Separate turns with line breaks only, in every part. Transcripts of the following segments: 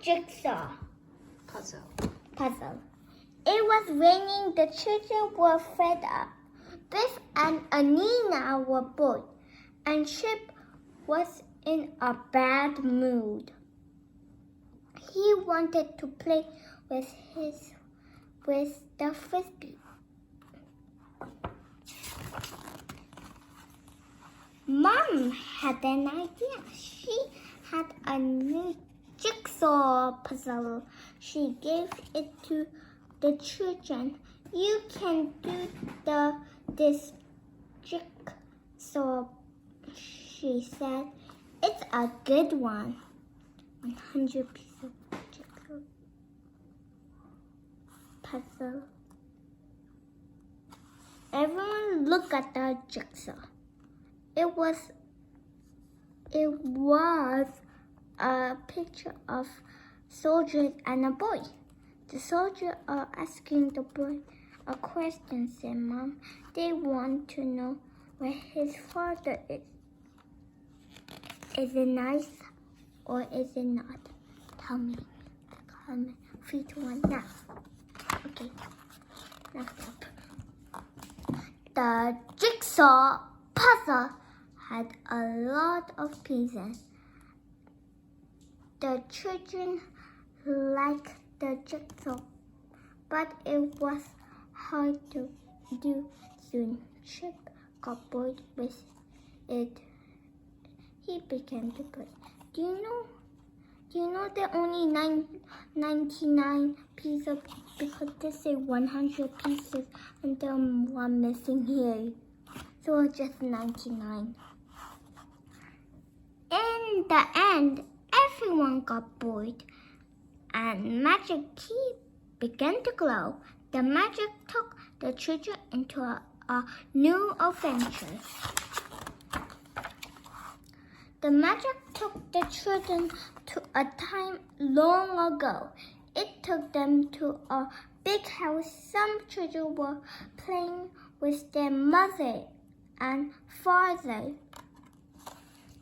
jigsaw
puzzle.
It was raining. The children were fed up. Biff and Anina were bored, and Chip was in a bad mood. He wanted to play with the frisbee. Mom had an idea. She had a new jigsaw puzzle. She gave it to the children. You can do this jigsaw, she said. It's a good one. 100 pieces of jigsaw puzzle. Everyone look at the jigsaw. It was a picture of soldiers and a boy. The soldiers are asking the boy a question, said Mom. They want to know where his father is. Is it nice or is it not? Tell me. 3, 2, 1, now. Okay. Next up. The jigsaw puzzle had a lot of pieces. The children liked the jigsaw, but it was hard to do soon. Chip got bored with it. He began to play. Do you know there are only 99 pieces because they say 100 pieces and there's one missing here. So it's just 99. In the end, everyone got bored and magic key began to glow. The magic took the children into a new adventure. The magic took the children to a time long ago. It took them to a big house. Some children were playing with their mother and father.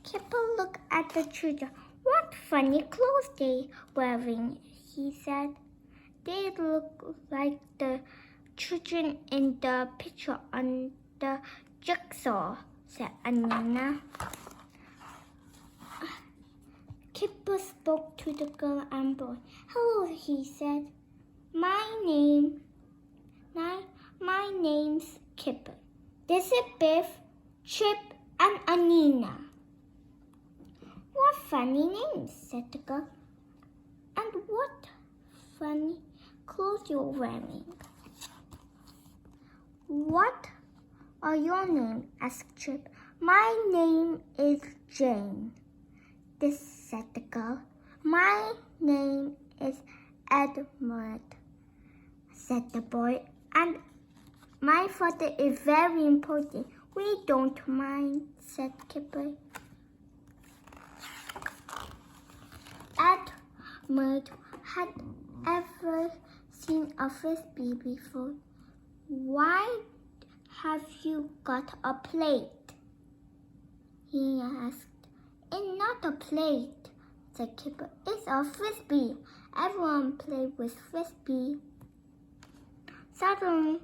Kipper looked at the children. What funny clothes they wearing, he said. They look like the children in the picture on the jigsaw, said Anina. Kipper spoke to the girl and boy. Hello, he said. My name's Kipper. This is Biff, Chip, and Anina. What funny names, said the girl. And what funny clothes you're wearing. What are your names? Asked Chip. My name is Jane. This said the girl. My name is Edward, said the boy. And my father is very important. We don't mind, said Kipper. Edward had ever seen a frisbee before. Why have you got a plate? He asked. It's not a plate, said Kipper. It's a frisbee. Everyone played with frisbee. Suddenly,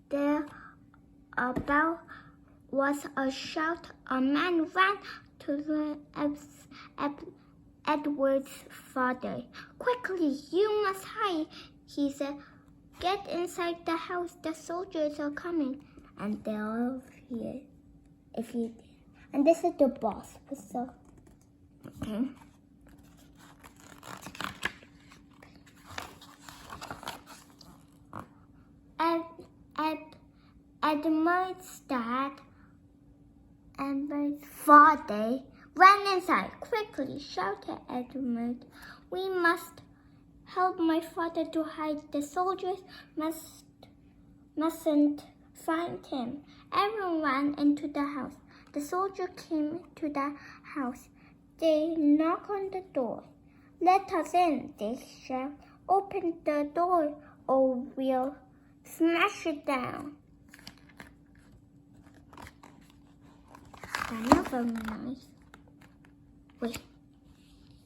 there was a shout. A man ran to Edward's father. Quickly, you must hide, he said. Get inside the house. The soldiers are coming. And they're all here. And this is the boss. So, okay. Edward's dad and Edward's father ran inside. Quickly, shouted Edward. We must help my father to hide. The soldiers mustn't find him. Everyone ran into the house. The soldier came to the house. They knocked on the door. Let us in, they shout. Open the door or we'll smash it down. That's not very nice. Wait,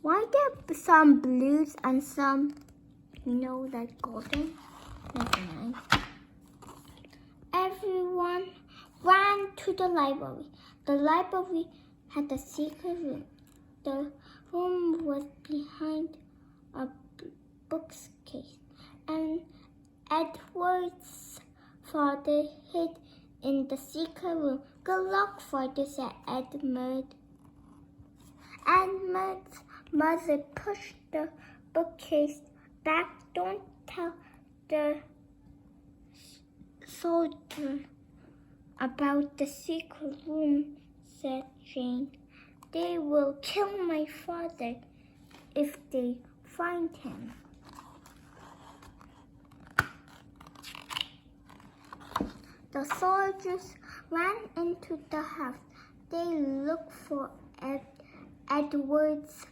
Why there some blues and some, like golden? Never mind. Everyone ran to the library. The library had a secret room. The room was behind a bookcase, and Edward's father hid in the secret room. Good luck, father, said Edmund. Edmund's mother pushed the bookcase back. Don't tell the soldier about the secret room, said Jane. They will kill my father if they find him. The soldiers ran into the house. They looked for Edward's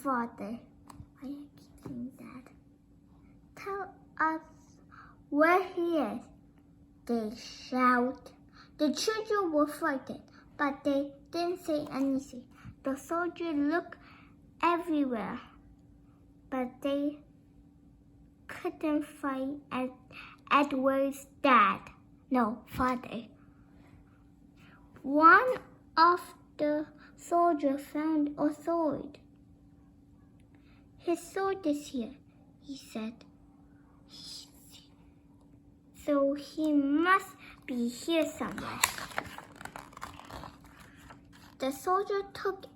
father. Why do I keep saying that? Tell us where he is, they shout. The children were frightened, but they didn't say anything. The soldiers looked everywhere, but they couldn't find Edward's father. One of the soldiers found a sword. His sword is here, he said. So he must be here somewhere. The soldier took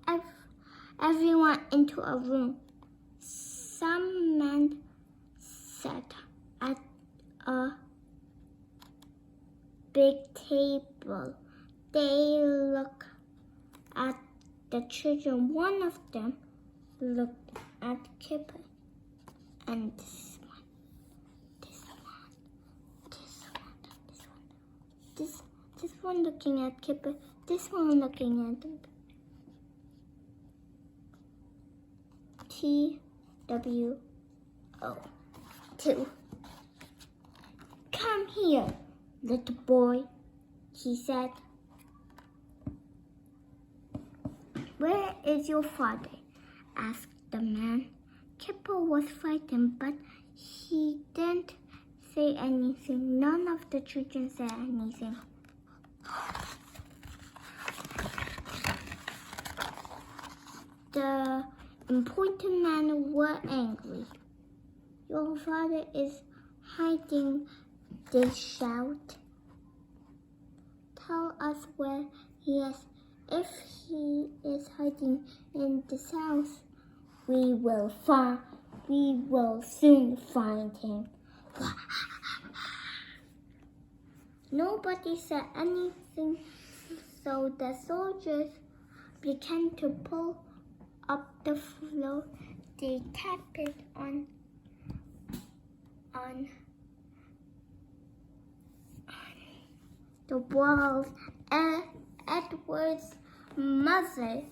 everyone into a room. Some men sat at a big table. They looked at the children. One of them looked at Kipper, and this one looking at Kipper, this one looking at him. TWO 2. Come here, little boy, he said. Where is your father? Asked the man. Kipper was frightened, but he didn't say anything. None of the children said anything. The important men were angry. Your father is hiding, they shout. Tell us where he is. If he is hiding in this house, we will soon find him. Nobody said anything, so the soldiers began to pull up the floor. They tapped it on the walls. Edward's mother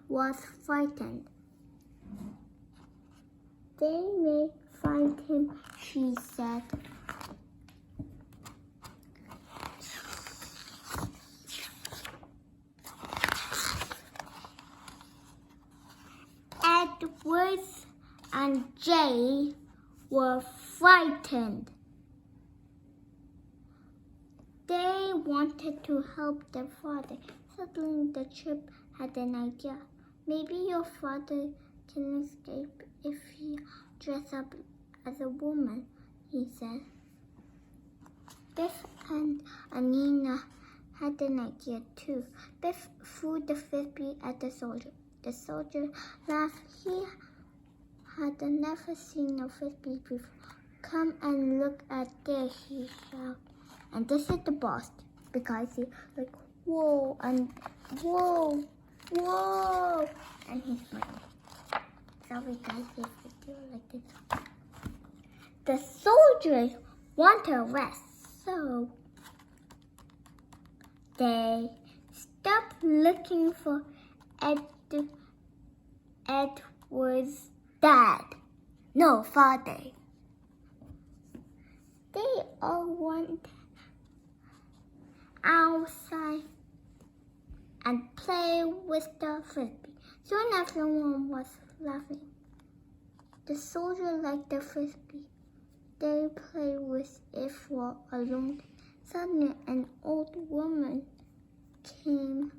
was frightened. They may find him, she said. Edward and Jay were frightened. They wanted to help their father. Suddenly the chip had an idea. Maybe your father can escape if he dresses up as a woman, he said. Biff and Anina had an idea too. Biff threw the frisbee at the soldier. The soldier laughed. He had never seen a frisbee before. Come and look at this, he shouted. And this is the boss, because he like, whoa, and whoa, whoa, and he's smiling. Sorry guys, if I do like this. The soldiers want to rest, so they stopped looking for Edward's father. They all went outside and play with the frisbee. Soon everyone was laughing. The soldier liked the frisbee. They played with it for a long time. Suddenly, an old woman came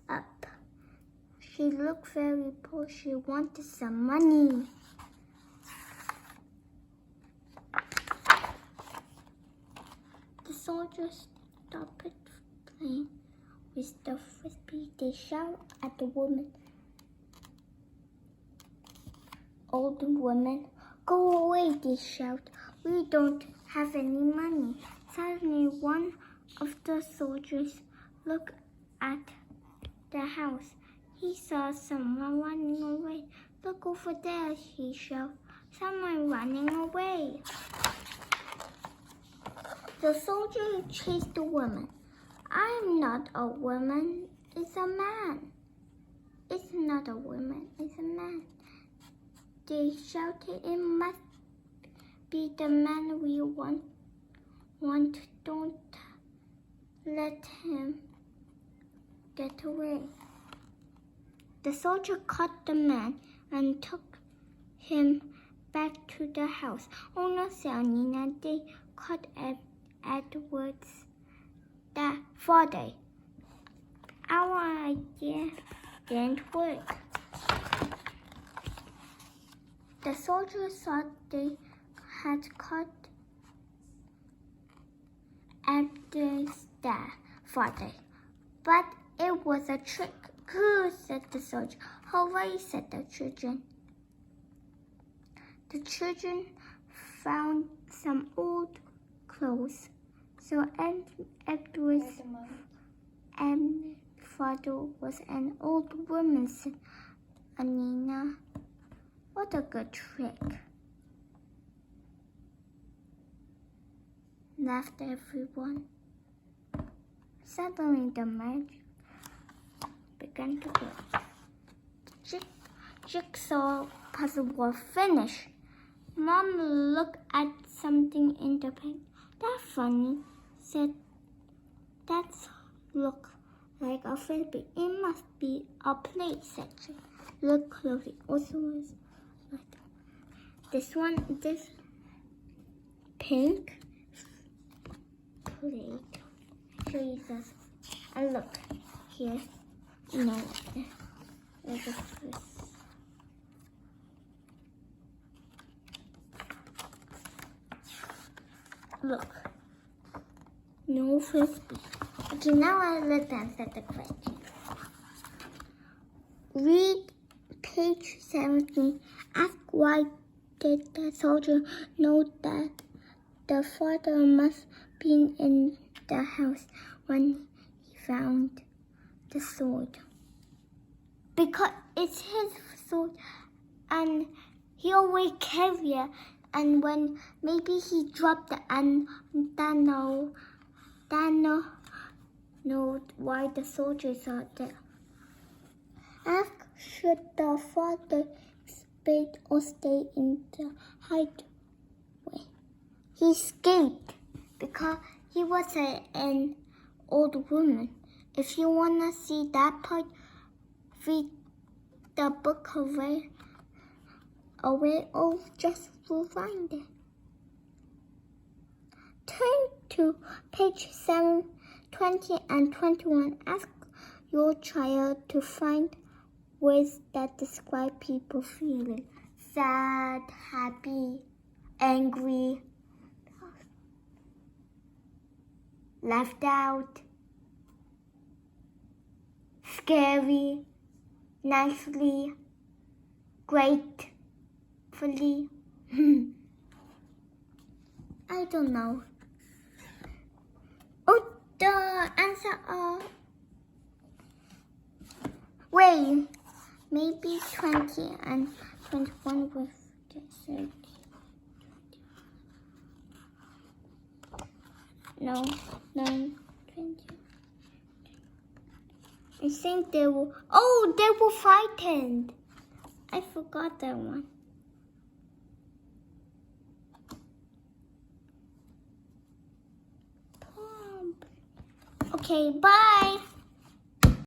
up. She looked very poor. She wanted some money. The soldiers stopped playing with the frisbee. They shouted at the woman. Old woman, go away, they shouted. We don't have any money. Suddenly, one of the soldiers looked at the house. He saw someone running away. Look over there, he shouted. Someone running away. The soldier chased the woman. I'm not a woman, it's a man. It's not a woman, it's a man. They shouted, it must be the man we want. Don't let him get away. The soldier caught the man and took him back to the house. Oh no, said Nina, they caught Edward's father. Our idea didn't work. The soldiers thought they had caught Edward's father, but it was a trick. Good, said the soldier. Hooray, said the children. The children found some old clothes. So Edward's father was an old woman, said Anina. What a good trick. Laughed everyone. Suddenly the magic began to work. The jigsaw puzzle was finished. Mom looked at something in the paint. That's funny, said. That's look like a frisbee. It must be a plate, said she. Look closely. Also was like this pink plate. Show you this. And look here. No, there's a twist. Look. No frisbee. Okay, now I let's answer the question. Read page 17. Ask why did the soldier know that the father must be in the house when he found the sword? Because it's his sword and he always carry it, and when maybe he dropped it and Dano know why the soldiers are there. Ask should the father escape or stay in the hideaway. He escaped because he was an old woman. If you want to see that part, read the book away or just will find it. Turn to page 7, 20 and 21. Ask your child to find words that describe people feeling sad, happy, angry, left out, scary, nicely, gratefully. I don't know. Oh, the answer wait, maybe 20 and 21 with the 30. No, 9, 20. I think they were frightened. I forgot that one. Okay, bye.